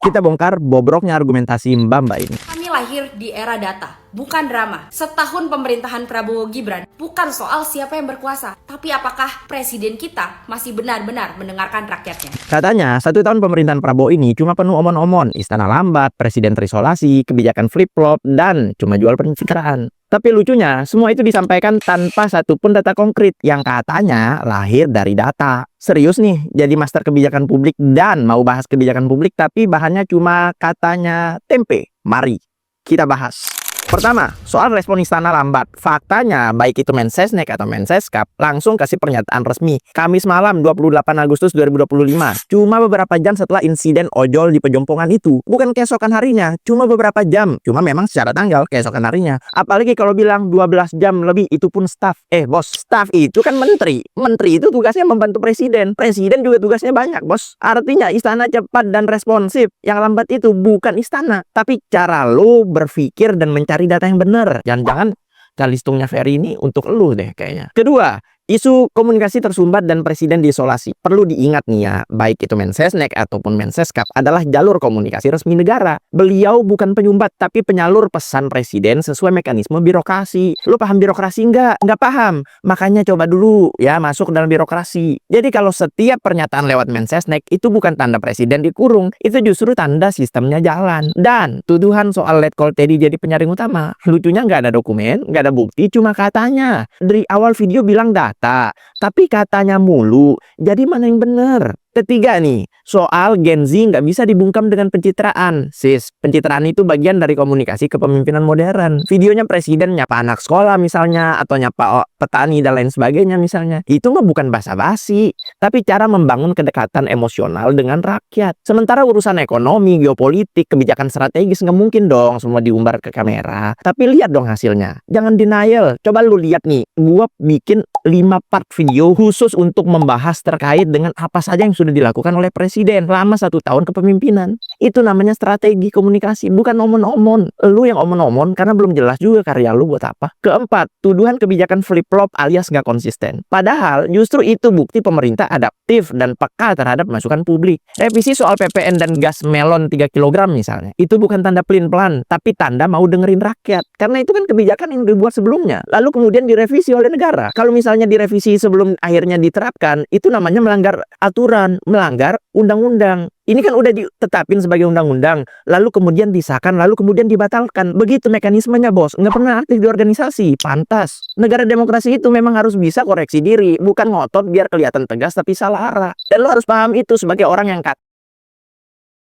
Kita bongkar bobroknya argumentasi Mbak-Mbak ini. Kami lahir di era data, bukan drama. Setahun pemerintahan Prabowo Gibran bukan soal siapa yang berkuasa, tapi apakah presiden kita masih benar-benar mendengarkan rakyatnya. Katanya, 1 tahun pemerintahan Prabowo ini cuma penuh omon-omon, istana lambat, presiden terisolasi, kebijakan flip-flop, dan cuma jual pencitraan. Tapi lucunya, semua itu disampaikan tanpa satupun data konkret yang katanya lahir dari data. Serius nih, jadi master kebijakan publik dan mau bahas kebijakan publik tapi bahannya cuma katanya tempe. Mari kita bahas. Pertama, soal respon istana lambat. Faktanya, baik itu Mensesnek atau Menseskap, langsung kasih pernyataan resmi. Kamis malam 28 Agustus 2025. Cuma beberapa jam setelah insiden ojol di Pejompongan itu. Bukan keesokan harinya, cuma beberapa jam. Cuma memang secara tanggal keesokan harinya. Apalagi kalau bilang 12 jam lebih, itu pun staff. Bos, staff itu kan menteri. Menteri itu tugasnya membantu presiden. Presiden juga tugasnya banyak, bos. Artinya istana cepat dan responsif. Yang lambat itu bukan istana, tapi cara lo berpikir dan mencari data yang benar. Jangan-jangan galistungnya Ferry ini untuk lu deh kayaknya. Kedua, isu komunikasi tersumbat dan presiden diisolasi. Perlu diingat nih ya, baik itu Mensesnek ataupun Menseskap adalah jalur komunikasi resmi negara. Beliau bukan penyumbat, tapi penyalur pesan presiden sesuai mekanisme birokrasi. Lu paham birokrasi nggak? Nggak paham. Makanya coba dulu ya masuk ke dalam birokrasi. Jadi kalau setiap pernyataan lewat Mensesnek itu bukan tanda presiden dikurung, itu justru tanda sistemnya jalan. Dan tuduhan soal Letkol Teddy jadi penyaring utama. Lucunya nggak ada dokumen, nggak ada bukti, cuma katanya. Dari awal video bilang tapi katanya mulu, jadi mana yang bener? Ketiga nih, soal Gen Z nggak bisa dibungkam dengan pencitraan. Sis, pencitraan itu bagian dari komunikasi kepemimpinan modern. Videonya presiden nyapa anak sekolah misalnya, atau nyapa petani dan lain sebagainya misalnya. Itu mah bukan basa-basi, tapi cara membangun kedekatan emosional dengan rakyat. Sementara urusan ekonomi, geopolitik, kebijakan strategis nggak mungkin dong semua diumbar ke kamera. Tapi lihat dong hasilnya. Jangan denial. Coba lu lihat nih, gua bikin 5 part video khusus untuk membahas terkait dengan apa saja yang sudah dilakukan oleh presiden selama 1 tahun kepemimpinan. Itu namanya strategi komunikasi, bukan omon-omon. Lu yang omon-omon karena belum jelas juga karya lu buat apa. Keempat, tuduhan kebijakan flip-flop alias nggak konsisten. Padahal justru itu bukti pemerintah adaptif dan peka terhadap masukan publik. Revisi soal PPN dan gas melon 3 kg misalnya, itu bukan tanda pelin-pelan, tapi tanda mau dengerin rakyat. Karena itu kan kebijakan yang dibuat sebelumnya, lalu kemudian direvisi oleh negara. Kalau misalnya direvisi sebelum akhirnya diterapkan, itu namanya melanggar aturan, melanggar undang-undang. Ini kan udah ditetapin sebagai undang-undang, lalu kemudian disahkan, lalu kemudian dibatalkan. Begitu mekanismenya, bos. Nggak pernah aktif di organisasi. Pantas. Negara demokrasi itu memang harus bisa koreksi diri, bukan ngotot biar kelihatan tegas tapi salah arah. Dan lo harus paham itu sebagai orang yang